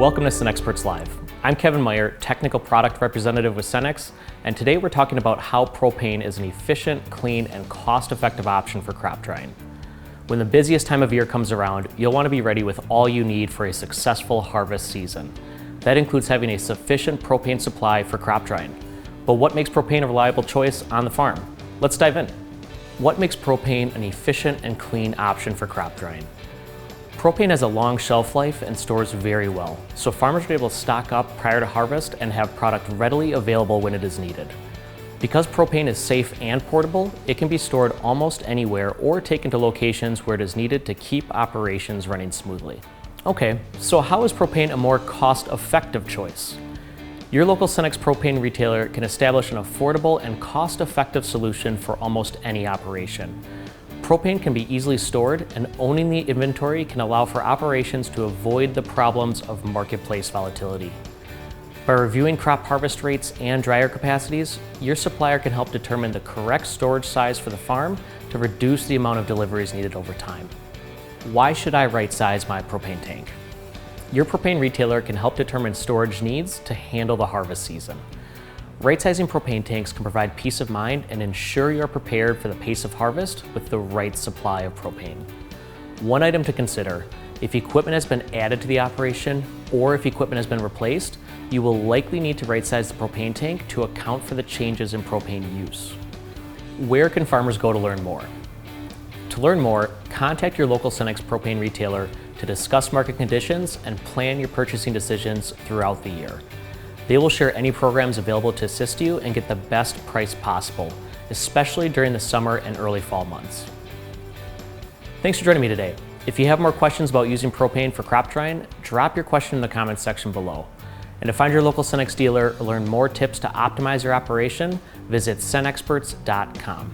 Welcome to Cenex Live. I'm Kevin Meyer, Technical Product Representative with Cenex, and today we're talking about how propane is an efficient, clean, and cost-effective option for crop drying. When the busiest time of year comes around, you'll want to be ready with all you need for a successful harvest season. That includes having a sufficient propane supply for crop drying. But what makes propane a reliable choice on the farm? Let's dive in. What makes propane an efficient and clean option for crop drying? Propane has a long shelf life and stores very well, so farmers are able to stock up prior to harvest and have product readily available when it is needed. Because propane is safe and portable, it can be stored almost anywhere or taken to locations where it is needed to keep operations running smoothly. Okay, so how is propane a more cost-effective choice? Your local Cenex propane retailer can establish an affordable and cost-effective solution for almost any operation. Propane can be easily stored, and owning the inventory can allow for operations to avoid the problems of marketplace volatility. By reviewing crop harvest rates and dryer capacities, your supplier can help determine the correct storage size for the farm to reduce the amount of deliveries needed over time. Why should I right-size my propane tank? Your propane retailer can help determine storage needs to handle the harvest season. Right-sizing propane tanks can provide peace of mind and ensure you are prepared for the pace of harvest with the right supply of propane. One item to consider: if equipment has been added to the operation or if equipment has been replaced, you will likely need to right-size the propane tank to account for the changes in propane use. Where can farmers go to learn more? To learn more, contact your local Cenex propane retailer to discuss market conditions and plan your purchasing decisions throughout the year. They will share any programs available to assist you and get the best price possible, especially during the summer and early fall months. Thanks for joining me today. If you have more questions about using propane for crop drying, drop your question in the comments section below. And to find your local Cenex dealer or learn more tips to optimize your operation, visit cenexperts.com.